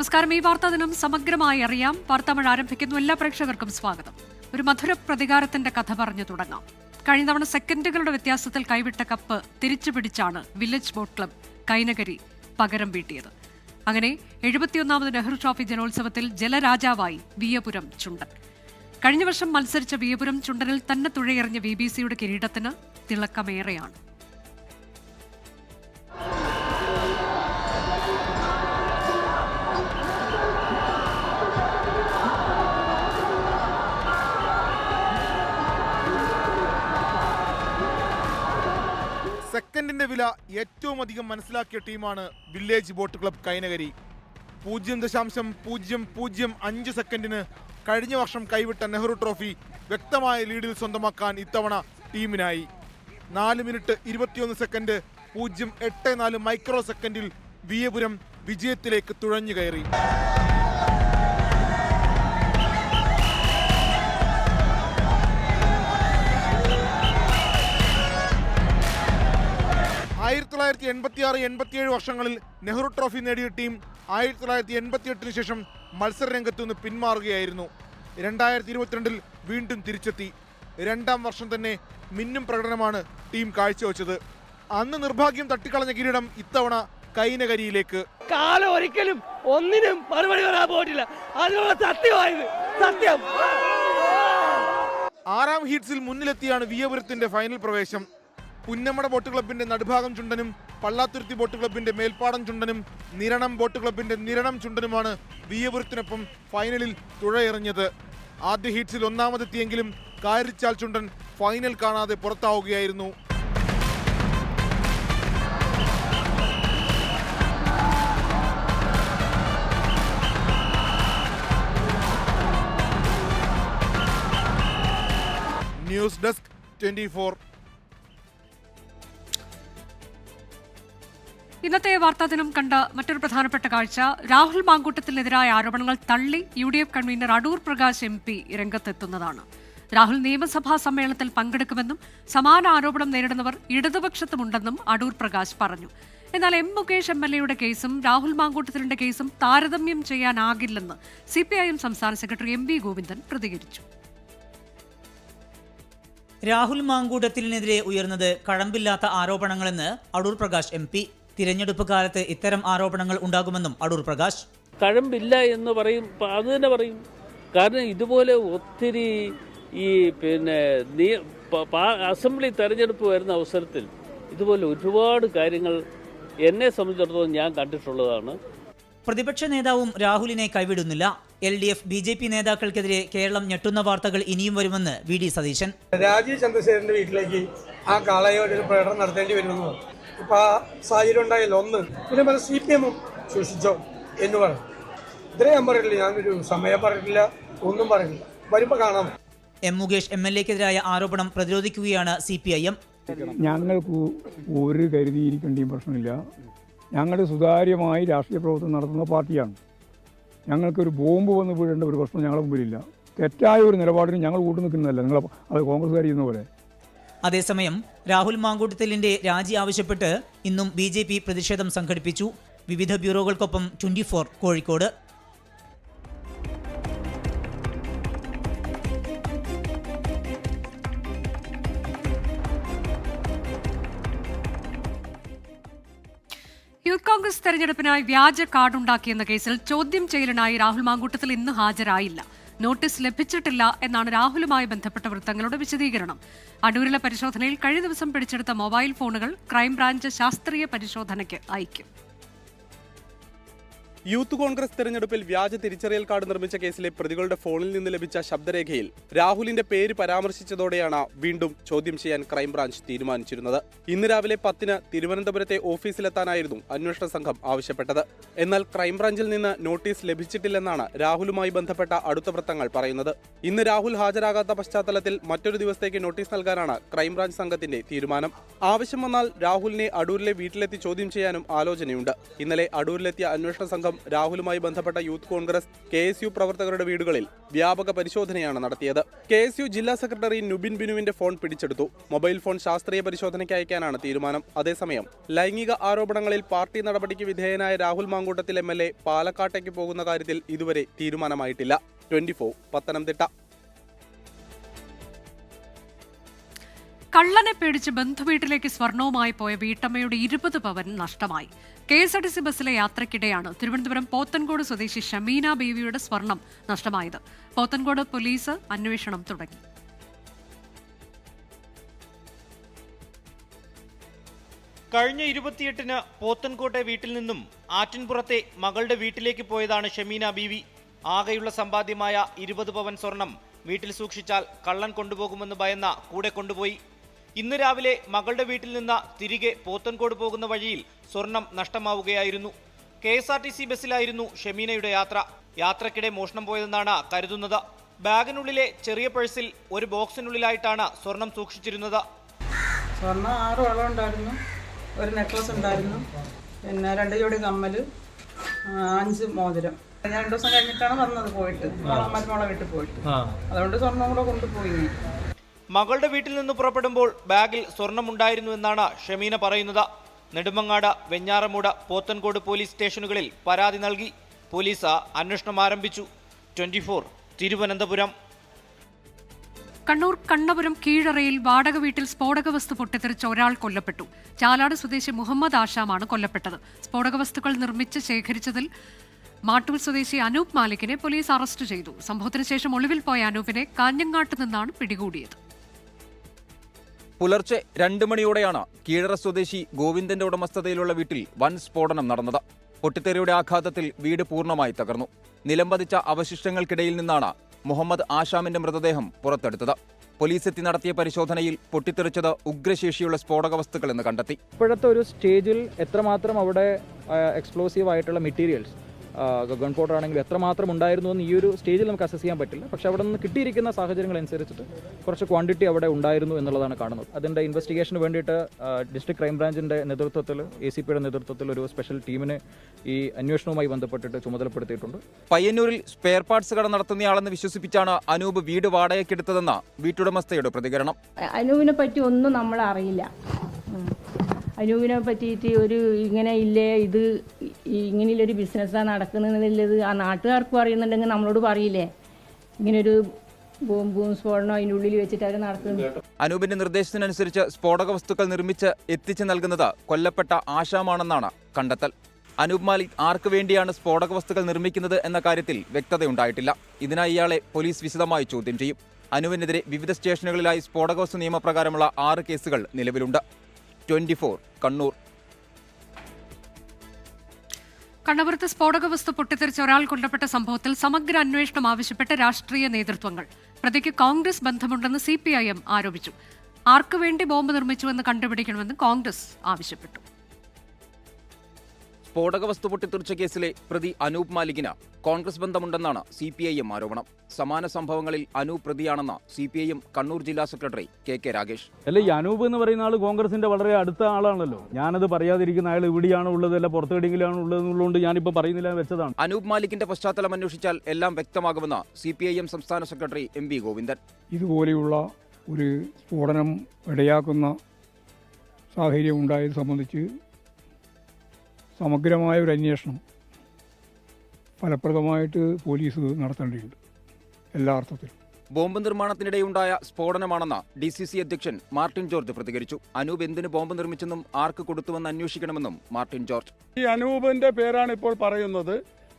നമസ്കാരം. ഈ വാർത്താ ദിനം സമഗ്രമായി അറിയാം. വാർത്താമഴ ആരംഭിക്കുന്നു. എല്ലാ പ്രേക്ഷകർക്കും സ്വാഗതം. ഒരു മധുര പ്രതികാരത്തിന്റെ കഥ പറഞ്ഞു തുടങ്ങാം. കഴിഞ്ഞ തവണ സെക്കൻഡുകളുടെ വ്യത്യാസത്തിൽ കൈവിട്ട കപ്പ് തിരിച്ചുപിടിച്ചാണ് വില്ലേജ് ബോട്ട് ക്ലബ് കൈനകരി പകരം വീട്ടിയത്. അങ്ങനെ 71ാമത് നെഹ്റു ട്രോഫി ജലോത്സവത്തിൽ ജലരാജാവായി വിയപുരം ചുണ്ടൻ. കഴിഞ്ഞ വർഷം മത്സരിച്ച വിയപുരം ചുണ്ടനിൽ തന്നെ തുഴയെറിഞ്ഞ VBCയുടെ കിരീടത്തിന് തിളക്കമേറെയാണ്. സെക്കൻഡിന്റെ വില ഏറ്റവും അധികം മനസ്സിലാക്കിയ ടീമാണ് വില്ലേജ് ബോട്ട് ക്ലബ് കൈനകരി. 0.005 സെക്കൻഡിന് കഴിഞ്ഞ വർഷം കൈവിട്ട നെഹ്റു ട്രോഫി വ്യക്തമായ ലീഡിൽ സ്വന്തമാക്കാൻ ഇത്തവണ ടീമിനായി. 4 മിനിറ്റ് 21 സെക്കൻഡ് 0.84 മൈക്രോ സെക്കൻഡിൽ വിയപുരം വിജയത്തിലേക്ക് തുഴഞ്ഞു കയറി. ായിരത്തി 1986-87 വർഷങ്ങളിൽ നെഹ്റു ട്രോഫി നേടിയ ടീം 1988 ശേഷം മത്സരരംഗത്തു നിന്ന് പിന്മാറുകയായിരുന്നു. 2022 വീണ്ടും തിരിച്ചെത്തി. 2ാം വർഷം തന്നെ മിന്നും പ്രകടനമാണ് ടീം കാഴ്ചവെച്ചത്. അന്ന് നിർഭാഗ്യം തട്ടിക്കളഞ്ഞ കിരീടം ഇത്തവണ കൈനകരിയിലേക്ക്. കാലം ഒരിക്കലും ഒന്നിനും മറുപടി പറയാൻ പോയിട്ടില്ല. അതിനുള്ള സത്യമായത് സത്യം. 6ാം ഹീറ്റ്സിൽ മുന്നിലെത്തിയാണ് വിയപുരത്തിന്റെ ഫൈനൽ പ്രവേശം. പുന്നമട ബോട്ട് ക്ലബിന്റെ നടുഭാഗം ചുണ്ടനും പള്ളാത്തുരുത്തി ബോട്ട് ക്ലബിന്റെ മേൽപ്പാടം ചുണ്ടനും നിരണം ബോട്ട് ക്ലബിന്റെ നിരണം ചുണ്ടനുമാണ് വിയപുരത്തിനൊപ്പം ഫൈനലിൽ തുഴയെറിഞ്ഞത്. ആദ്യ ഹീറ്റ്സിൽ ഒന്നാമതെത്തിയെങ്കിലും കാരിച്ചാൽ ചുണ്ടൻ ഫൈനൽ കാണാതെ പുറത്താവുകയായിരുന്നു. News desk 24. ഇന്നത്തെ വാർത്താദിനം കണ്ട മറ്റൊരു പ്രധാനപ്പെട്ട കാഴ്ച, രാഹുൽ മാങ്കൂട്ടത്തിനെതിരായ ആരോപണങ്ങൾ തള്ളി UDF convener Adoor Prakash MP രംഗത്തെത്തുന്നതാണ്. രാഹുൽ നിയമസഭാ സമ്മേളനത്തിൽ പങ്കെടുക്കുമെന്നും സമാന ആരോപണം നേരിടുന്നവർ ഇടതുപക്ഷത്തുമുണ്ടെന്നും അടൂർ പ്രകാശ് പറഞ്ഞു. എന്നാൽ മുകേഷ് MLA കേസും രാഹുൽ മാങ്കൂട്ടത്തിലിന്റെ കേസും താരതമ്യം ചെയ്യാനാകില്ലെന്ന് CPIM സംസ്ഥാന സെക്രട്ടറി MV ഗോവിന്ദൻ പ്രതികരിച്ചു. രാഹുൽ മാങ്കൂട്ടത്തിനെതിരെ ഉയർന്നത് കഴമ്പില്ലാത്ത ആരോപണങ്ങളെന്ന് അടൂർ പ്രകാശ് MP. തിരഞ്ഞെടുപ്പ് കാലത്ത് ഇത്തരം ആരോപണങ്ങൾ ഉണ്ടാകുമെന്നും അടൂർ പ്രകാശ്. കഴമ്പില്ല എന്ന് പറയും, അത് തന്നെ പറയും. കാരണം ഇതുപോലെ ഒത്തിരി ഈ അസംബ്ലി തെരഞ്ഞെടുപ്പ് വരുന്ന അവസരത്തിൽ ഇതുപോലെ ഒരുപാട് കാര്യങ്ങൾ എന്നെ സംബന്ധിച്ചിടത്തോളം ഞാൻ കണ്ടിട്ടുള്ളതാണ്. പ്രതിപക്ഷ നേതാവും രാഹുലിനെ കൈവിടുന്നില്ല. LDF BJP നേതാക്കൾക്കെതിരെ കേരളം ഞെട്ടുന്ന വാർത്തകൾ ഇനിയും വരുമെന്ന് VD സതീശൻ. രാജീവ് ചന്ദ്രശേഖരന്റെ വീട്ടിലേക്ക് ആ കാളയോടൊരു പ്രകടനം നടത്തേണ്ടി വരുമെന്ന് ഇപ്പൊ ആ സാഹചര്യം ഉണ്ടായല്ലോ. ഒന്ന് പിന്നെ പറഞ്ഞ CPM സൂക്ഷിച്ചോ എന്ന് പറഞ്ഞു. ഇത്രയും ഞാൻ പറഞ്ഞിട്ടില്ല, ഞാനൊരു സമയം പറഞ്ഞിട്ടില്ല, ഒന്നും പറഞ്ഞില്ല. വരുമ്പോ കാണാം. മുകേഷ് MLAക്കെതിരായ ആരോപണം പ്രതിരോധിക്കുകയാണ് CPIM. ഞങ്ങൾക്ക് ഒരു കരുതിയിരിക്കേണ്ട പ്രശ്നമില്ല. ഞങ്ങൾ സുതാര്യമായി രാഷ്ട്രീയ പ്രവർത്തനം നടത്തുന്ന പാർട്ടിയാണ്. ഞങ്ങൾക്കൊരു ബോംബ് വന്ന് വീഴേണ്ട ഒരു പ്രശ്നം ഞങ്ങളുടെ മുമ്പിലില്ല. തെറ്റായ ഒരു നിലപാടിന് ഞങ്ങൾ കൂട്ടു നിൽക്കുന്നതല്ല, നിങ്ങൾ അത് കോൺഗ്രസ്സുകാർ ചെയ്യുന്ന പോലെ. അതേസമയം രാഹുൽ മാങ്കൂട്ടത്തിലിന്റെ രാജി ആവശ്യപ്പെട്ട് ഇന്നും BJP പ്രതിഷേധം സംഘടിപ്പിച്ചു. വിവിധ ബ്യൂറോകൾക്കൊപ്പം 24 കോഴിക്കോട്. യൂത്ത് കോൺഗ്രസ് തെരഞ്ഞെടുപ്പിനായി വ്യാജ കാർഡുണ്ടാക്കിയെന്ന കേസിൽ ചോദ്യം ചെയ്യലിനായി രാഹുൽ മാങ്കൂട്ടത്തിൽ ഇന്ന് ഹാജരായില്ല. നോട്ടീസ് ലഭിച്ചിട്ടില്ല എന്നാണ് രാഹുലുമായി ബന്ധപ്പെട്ട വൃത്തങ്ങളുടെ വിശദീകരണം. അടൂരിലെ പരിശോധനയിൽ കഴിഞ്ഞ ദിവസം പിടിച്ചെടുത്ത മൊബൈൽ ഫോണുകൾ ക്രൈംബ്രാഞ്ച് ശാസ്ത്രീയ പരിശോധനയ്ക്ക് അയക്കും. യൂത്ത് കോൺഗ്രസ് തെരഞ്ഞെടുപ്പിൽ വ്യാജ തിരിച്ചറിയൽ കാർഡ് നിർമ്മിച്ച കേസിലെ പ്രതികളുടെ ഫോണിൽ നിന്ന് ലഭിച്ച ശബ്ദരേഖയിൽ രാഹുലിന്റെ പേര് പരാമർശിച്ചതോടെയാണ് വീണ്ടും ചോദ്യം ചെയ്യാൻ ക്രൈംബ്രാഞ്ച് തീരുമാനിച്ചിരുന്നത്. ഇന്ന് രാവിലെ 10-ന് തിരുവനന്തപുരത്തെ ഓഫീസിലെത്താനായിരുന്നു അന്വേഷണ സംഘം ആവശ്യപ്പെട്ടത്. എന്നാൽ ക്രൈംബ്രാഞ്ചിൽ നിന്ന് നോട്ടീസ് ലഭിച്ചിട്ടില്ലെന്നാണ് രാഹുലുമായി ബന്ധപ്പെട്ട അടുത്ത വൃത്തങ്ങൾ പറയുന്നത്. ഇന്ന് രാഹുൽ ഹാജരാകാത്ത പശ്ചാത്തലത്തിൽ മറ്റൊരു ദിവസത്തേക്ക് നോട്ടീസ് നൽകാനാണ് ക്രൈംബ്രാഞ്ച് സംഘത്തിന്റെ തീരുമാനം. ആവശ്യം വന്നാൽ രാഹുലിനെ അടൂരിലെ വീട്ടിലെത്തി ചോദ്യം ചെയ്യാനും ആലോചനയുണ്ട്. ഇന്നലെ അടൂരിലെത്തിയ അന്വേഷണ സംഘം സംഘം രാഹുലുമായി ബന്ധപ്പെട്ട യൂത്ത് കോൺഗ്രസ് KSU പ്രവർത്തകരുടെ വീടുകളിൽ വ്യാപക പരിശോധനയാണ് നടത്തിയത്. KSU ജില്ലാ സെക്രട്ടറി നുബിൻ ബിനുവിന്റെ ഫോൺ പിടിച്ചെടുത്തു. മൊബൈൽ ഫോൺ ശാസ്ത്രീയ പരിശോധനയ്ക്ക് അയക്കാനാണ് തീരുമാനം. അതേസമയം ലൈംഗിക ആരോപണങ്ങളിൽ പാർട്ടി നടപടിക്ക് വിധേയനായ രാഹുൽ മാങ്കൂട്ടത്തിൽ MLA പാലക്കാട്ടേക്ക് പോകുന്ന കാര്യത്തിൽ ഇതുവരെ തീരുമാനമായിട്ടില്ല. 24 പത്തനംതിട്ട. കള്ളനെ പേടിച്ച് ബന്ധുവീട്ടിലേക്ക് സ്വർണവുമായി പോയ വീട്ടമ്മയുടെ 20 പവൻ നഷ്ടമായി. KSRTC ബസ്സിലെ യാത്രയ്ക്കിടെയാണ് തിരുവനന്തപുരം പോത്തൻകോട് സ്വദേശി ഷമീന ബീവിയുടെ സ്വർണം നഷ്ടമായത്. പോത്തൻകോട് പോലീസ് അന്വേഷണം തുടങ്ങി. കഴിഞ്ഞ 28-ന് പോത്തൻകോട്ടെ വീട്ടിൽ നിന്നും ആറ്റിൻപുറത്തെ മകളുടെ വീട്ടിലേക്ക് പോയതാണ് ഷമീന ബീവി. ആകെയുള്ള സമ്പാദ്യമായ 20 പവൻ സ്വർണം വീട്ടിൽ സൂക്ഷിച്ചാൽ കള്ളൻ കൊണ്ടുപോകുമെന്ന് ഭയന്ന കൂടെ കൊണ്ടുപോയി. ഇന്ന് രാവിലെ മകളുടെ വീട്ടിൽ നിന്ന് തിരികെ പോത്തൻകോട് പോകുന്ന വഴിയിൽ സ്വർണം നഷ്ടമാവുകയായിരുന്നു. KSRTC ബസ്സിലായിരുന്നു ഷമീനയുടെ യാത്ര. യാത്രക്കിടെ മോഷണം പോയതെന്നാണ് കരുതുന്നത്. ബാഗിനുള്ളിലെ ചെറിയ പേഴ്സിൽ ഒരു ബോക്സിനുള്ളിലായിട്ടാണ് സ്വർണം സൂക്ഷിച്ചിരുന്നത്. സ്വർണം 6 വള ഉണ്ടായിരുന്നു, ഒരു നെക്ലസ് ഉണ്ടായിരുന്നു, പിന്നെ 2 ജോഡി കമ്മൽ, 5 മോതിരം. ഞാൻ 2 ദിവസം കഴിഞ്ഞിട്ടാണ് വന്നത് പോയിട്ട്, മരുമോളെ വീട്ടിൽ പോയിട്ട്. അതുകൊണ്ട് സ്വർണം കൂടെ കൊണ്ടുപോയി. മകളുടെ വീട്ടിൽ നിന്ന് പുറപ്പെടുമ്പോൾ ബാഗിൽ സ്വർണമുണ്ടായിരുന്നു എന്നാണ് ഷമീന പറയുന്നത്. നെടുമങ്ങാട്, വെഞ്ഞാറമൂട്, പോത്തൻകോട് പോലീസ് സ്റ്റേഷനുകളിൽ പരാതി നൽകി. പോലീസ് അന്വേഷണം ആരംഭിച്ചു. 24 തിരുവനന്തപുരം. കണ്ണൂർ കണ്ണപുരം കീഴറയിൽ വാടക വീട്ടിൽ സ്ഫോടക വസ്തു പൊട്ടിത്തെറിച്ച് ഒരാൾ കൊല്ലപ്പെട്ടു. ചാലാട് സ്വദേശി മുഹമ്മദ് ആശാമാണ് കൊല്ലപ്പെട്ടത്. സ്ഫോടക വസ്തുക്കൾ നിർമ്മിച്ച് ശേഖരിച്ചതിൽ മാട്ടൂൽ സ്വദേശി അനൂപ് മാലിക്കിനെ പോലീസ് അറസ്റ്റ് ചെയ്തു. സംഭവത്തിന് ശേഷം ഒളിവിൽ പോയ അനൂപിനെ കാഞ്ഞങ്ങാട്ട് നിന്നാണ് പിടികൂടിയത്. പുലർച്ചെ 2 മണിയോടെയാണ് കീഴറ സ്വദേശി ഗോവിന്ദന്റെ ഉടമസ്ഥതയിലുള്ള വീട്ടിൽ വൻ സ്ഫോടനം നടന്നത്. പൊട്ടിത്തെറിയുടെ ആഘാതത്തിൽ വീട് പൂർണ്ണമായി തകർന്നു. നിലംപതിച്ച അവശിഷ്ടങ്ങൾക്കിടയിൽ നിന്നാണ് മുഹമ്മദ് ആശാമിന്റെ മൃതദേഹം പുറത്തെടുത്തത്. പോലീസ് എത്തി നടത്തിയ പരിശോധനയിൽ പൊട്ടിത്തെറിച്ചത് ഉഗ്രശേഷിയുള്ള സ്ഫോടക വസ്തുക്കളെന്ന് കണ്ടെത്തി. ഇപ്പോഴത്തെ ഒരു സ്റ്റേജിൽ എത്രമാത്രം അവിടെ എക്സ്പ്ലോസീവ് ആയിട്ടുള്ള മെറ്റീരിയൽസ്, ഗൺ പൗഡർ ആണെങ്കിൽ എത്രമാത്രം ഉണ്ടായിരുന്നു എന്ന് ഈ ഒരു സ്റ്റേജിൽ നമുക്ക് അസസ് ചെയ്യാൻ പറ്റില്ല. പക്ഷേ അവിടെ നിന്ന് കിട്ടിയിരിക്കുന്ന സാഹചര്യങ്ങൾ അനുസരിച്ചിട്ട് കുറച്ച് ക്വാണ്ടിറ്റി അവിടെ ഉണ്ടായിരുന്നു എന്നുള്ളതാണ് കാണുന്നത്. അതിൻ്റെ ഇൻവെസ്റ്റിഗേഷന് വേണ്ടിയിട്ട് ഡിസ്ട്രിക്ട് ക്രൈംബ്രാഞ്ചിൻ്റെ നേതൃത്വത്തിൽ, ACPയുടെ നേതൃത്വത്തിൽ ഒരു സ്പെഷ്യൽ ടീമിനെ ഈ അന്വേഷണവുമായി ബന്ധപ്പെട്ടിട്ട് ചുമതലപ്പെടുത്തിയിട്ടുണ്ട്. പയ്യന്നൂരിൽ സ്പെയർ പാർട്സ് കട നടത്തുന്നയാളെന്ന് വിശ്വസിപ്പിച്ചാണ് അനൂപ് വീട് വാടകയ്ക്കെടുത്തതെന്ന വീട്ടുടമസ്ഥയുടെ പ്രതികരണം. അനൂപിനെ പറ്റി ഒന്നും നമ്മൾ അറിയില്ല. അനൂപിനെ പറ്റിയിട്ട് ഒരു ഇങ്ങനെ ഇല്ലേ, ഇത് ഇങ്ങനെയുള്ളൊരു ബിസിനസ്സാണ് നടക്കുന്നതെന്നുള്ളത് ആ നാട്ടുകാർക്കും അറിയുന്നുണ്ടെങ്കിൽ നമ്മളോട് പറയില്ലേ, ഇങ്ങനൊരു ബോംബും സ്ഫോടനവും അതിൻ്റെ ഉള്ളിൽ വെച്ചിട്ട് അവർ നടത്തുന്നു. അനൂപിന്റെ നിർദ്ദേശത്തിനനുസരിച്ച് സ്ഫോടക വസ്തുക്കൾ നിർമ്മിച്ച് എത്തിച്ചു നൽകുന്നത് കൊല്ലപ്പെട്ട ആശാമാണെന്നാണ് കണ്ടെത്തൽ. അനൂപ് മാലിക് ആർക്ക് വേണ്ടിയാണ് സ്ഫോടക വസ്തുക്കൾ നിർമ്മിക്കുന്നത് എന്ന കാര്യത്തിൽ വ്യക്തതയുണ്ടായിട്ടില്ല. ഇതിനായി ഇയാളെ പോലീസ് വിശദമായി ചോദ്യം ചെയ്യും. അനൂപിനെതിരെ വിവിധ സ്റ്റേഷനുകളിലായി സ്ഫോടക വസ്തു നിയമപ്രകാരമുള്ള 6 കേസുകൾ നിലവിലുണ്ട്. 24 കണ്ണൂർ. കണ്ണപുരത്ത് സ്ഫോടക വസ്തു പൊട്ടിത്തെറിച്ച ഒരാൾ കൊല്ലപ്പെട്ട സംഭവത്തിൽ സമഗ്ര അന്വേഷണം ആവശ്യപ്പെട്ട് രാഷ്ട്രീയ നേതൃത്വങ്ങൾ. പ്രതിക്ക് കോൺഗ്രസ് ബന്ധമുണ്ടെന്ന് CPIM ആരോപിച്ചു. ആർക്കുവേണ്ടി ബോംബ് നിർമ്മിച്ചുവെന്ന് കണ്ടുപിടിക്കണമെന്ന് കോൺഗ്രസ് ആവശ്യപ്പെട്ടു. സ്ഫോടക വസ്തു പൊട്ടിത്തെറിച്ച കേസിലെ പ്രതി അനൂപ് മാലിക്കിന് കോൺഗ്രസ് ബന്ധമുണ്ടെന്നാണ് CPIM ആരോപണം. സമാന സംഭവങ്ങളിൽ അനൂപ് പ്രതിയാണെന്ന് CPIM കണ്ണൂർ ജില്ലാ സെക്രട്ടറി KK രാഗേഷ്. അല്ല, ഈ അനൂപ് എന്ന് പറയുന്ന ആൾ കോൺഗ്രസിന്റെ വളരെ അടുത്ത ആളാണല്ലോ. ഞാനത് പറയാതിരിക്കുന്ന അയാൾ ഇവിടെയാണ് ഉള്ളത്, അല്ല പുറത്തെവിടെയെങ്കിലാണ് ഉള്ളതെന്നുള്ളതുകൊണ്ട് ഞാനിപ്പോൾ പറയുന്നില്ല വെച്ചതാണ്. അനൂപ് മാലിക്കിന്റെ പശ്ചാത്തലം അന്വേഷിച്ചാൽ എല്ലാം വ്യക്തമാകുമെന്ന് CPIM സംസ്ഥാന സെക്രട്ടറി MV ഗോവിന്ദൻ. ഇതുപോലെയുള്ള ഒരു സ്ഫോടനം ഇടയാക്കുന്ന സാഹചര്യം ഉണ്ടായത് സംബന്ധിച്ച് സമഗ്രമായ ഒരു അന്വേഷണം ഫലപ്രദമായിട്ട് പോലീസ് നടത്തേണ്ടതുണ്ട് എല്ലാ അർത്ഥത്തിലും. ബോംബ് നിർമ്മാണത്തിനിടെയുണ്ടായ സ്ഫോടനമാണെന്ന് DCC അധ്യക്ഷൻ മാർട്ടിൻ ജോർജ് പ്രതികരിച്ചു. അനൂപ് എന്തിന് ബോംബ് നിർമ്മിച്ചെന്നും ആർക്ക് കൊടുത്തുവെന്ന് അന്വേഷിക്കണമെന്നും മാർട്ടിൻ ജോർജ്. ഈ അനൂപിന്റെ പേരാണ് ഇപ്പോൾ പറയുന്നത്.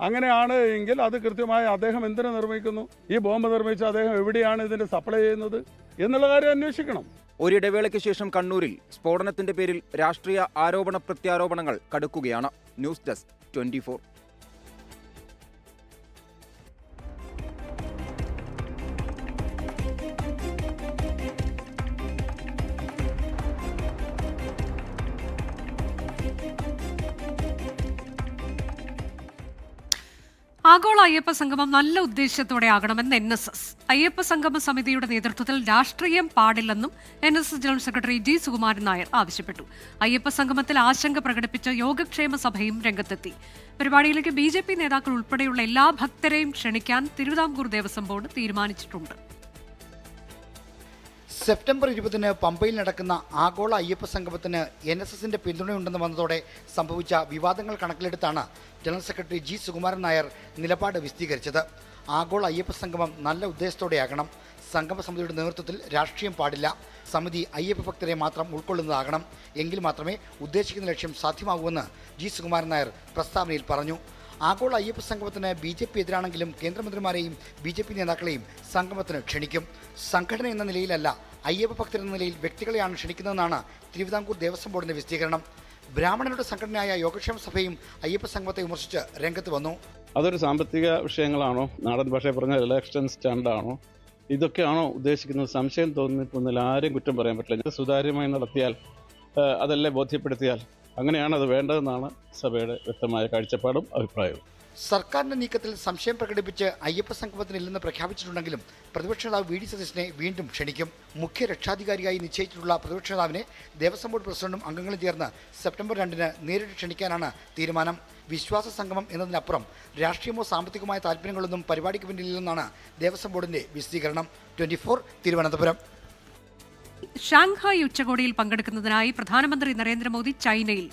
അങ്ങനെയാണ് എങ്കിൽ അത് കൃത്യമായി അദ്ദേഹം എന്തിനു നിർമ്മിക്കുന്നു, ഈ ബോംബ് നിർമ്മിച്ച അദ്ദേഹം എവിടെയാണ് ഇതിന്റെ സപ്ലൈ ചെയ്യുന്നത് എന്നുള്ള കാര്യം അന്വേഷിക്കണം. ഒരിടവേളയ്ക്ക് ശേഷം കണ്ണൂരിൽ സ്ഫോടനത്തിന്റെ പേരിൽ രാഷ്ട്രീയ ആരോപണ പ്രത്യാരോപണങ്ങൾ കടുക്കുകയാണ്. News desk 24. ആഗോള അയ്യപ്പ സംഗമം നല്ല ഉദ്ദേശത്തോടെ ആകണമെന്ന് NSS. അയ്യപ്പ സംഗമ സമിതിയുടെ നേതൃത്വത്തിൽ രാഷ്ട്രീയം പാടില്ലെന്നും NSS general secretary G. Sukumaran Nair ആവശ്യപ്പെട്ടു. അയ്യപ്പ സംഗമത്തിൽ ആശങ്ക പ്രകടിപ്പിച്ച യോഗക്ഷേമ സഭയും രംഗത്തെത്തി. പരിപാടിയിലേക്ക് BJP നേതാക്കൾ ഉൾപ്പെടെയുള്ള എല്ലാ ഭക്തരെയും ക്ഷണിക്കാൻ തിരുവിതാംകൂർ ദേവസ്വം ബോർഡ് തീരുമാനിച്ചിട്ടുണ്ട്. സെപ്റ്റംബർ 20-ന് പമ്പയിൽ നടക്കുന്ന ആഗോള അയ്യപ്പ സംഗമത്തിന് NSSന്റെ പിന്തുണയുണ്ടെന്ന് വന്നതോടെ സംഭവിച്ച വിവാദങ്ങൾ കണക്കിലെടുത്താണ് general secretary G. Sukumaran Nair നിലപാട് വിശദീകരിച്ചത്. ആഗോള അയ്യപ്പ സംഗമം നല്ല ഉദ്ദേശത്തോടെയാകണം. സംഗമ സമിതിയുടെ നേതൃത്വത്തിൽ രാഷ്ട്രീയം പാടില്ല. സമിതി അയ്യപ്പ ഭക്തരെ മാത്രം ഉൾക്കൊള്ളുന്നതാകണം. എങ്കിൽ മാത്രമേ ഉദ്ദേശിക്കുന്ന ലക്ഷ്യം സാധ്യമാകൂവെന്ന് G. സുകുമാരൻ നായർ പ്രസ്താവനയിൽ പറഞ്ഞു. ആഗോള അയ്യപ്പ സംഗമത്തിന് BJP എതിരാണെങ്കിലും കേന്ദ്രമന്ത്രിമാരെയും BJP നേതാക്കളെയും സംഗമത്തിന് ക്ഷണിക്കും. സംഘടന എന്ന നിലയിലല്ല, അയ്യപ്പ ഭക്തരെന്ന നിലയിൽ വ്യക്തികളെയാണ് ക്ഷണിക്കുന്നതെന്നാണ് തിരുവിതാംകൂർ ദേവസ്വം ബോർഡിന്റെ വിശദീകരണം. ബ്രാഹ്മണരുടെ സംഘടനയായ യോഗക്ഷേമ സഭയും അയ്യപ്പ സംഗമത്തെ വിമർശിച്ച് രംഗത്ത് വന്നു. അതൊരു സാമ്പത്തിക വിഷയങ്ങളാണോ, നാടൻ ഭാഷയിൽ പറഞ്ഞ ഇലക്ഷൻ സ്റ്റാൻഡാണോ, ഇതൊക്കെയാണോ ഉദ്ദേശിക്കുന്നത്? സംശയം തോന്നിപ്പോന്നില്ല. ആരും കുറ്റം പറയാൻ പറ്റില്ല. സുതാര്യമായി നടത്തിയാൽ, അതല്ലേ ബോധ്യപ്പെടുത്തിയാൽ അങ്ങനെയാണ് അത് വേണ്ടതെന്നാണ് സഭയുടെ വ്യക്തമായ കാഴ്ചപ്പാടും അഭിപ്രായവും. സർക്കാരിന്റെ നീക്കത്തിൽ സംശയം പ്രകടിപ്പിച്ച് അയ്യപ്പ സംഗമത്തിനില്ലെന്ന് പ്രഖ്യാപിച്ചിട്ടുണ്ടെങ്കിലും പ്രതിപക്ഷ നേതാവ് VD സതീശനെ വീണ്ടും ക്ഷണിക്കും. മുഖ്യ രക്ഷാധികാരിയായി നിശ്ചയിച്ചിട്ടുള്ള പ്രതിപക്ഷ നേതാവിനെ ദേവസ്വം ബോർഡ് പ്രസിഡന്റും അംഗങ്ങളും ചേർന്ന് സെപ്റ്റംബർ 2-ന് നേരിട്ട് ക്ഷണിക്കാനാണ് തീരുമാനം. വിശ്വാസ സംഗമം എന്നതിനപ്പുറം രാഷ്ട്രീയമോ സാമ്പത്തികമായ താല്പര്യങ്ങളൊന്നും പരിപാടിക്ക് പിന്നിലില്ലെന്നാണ് ദേവസ്വം ബോർഡിന്റെ വിശദീകരണം. 24 തിരുവനന്തപുരം. ഷാങ്ഹായ് ഉച്ചകോടിയിൽ പങ്കെടുക്കുന്നതിനായി പ്രധാനമന്ത്രി നരേന്ദ്രമോദി ചൈനയിൽ.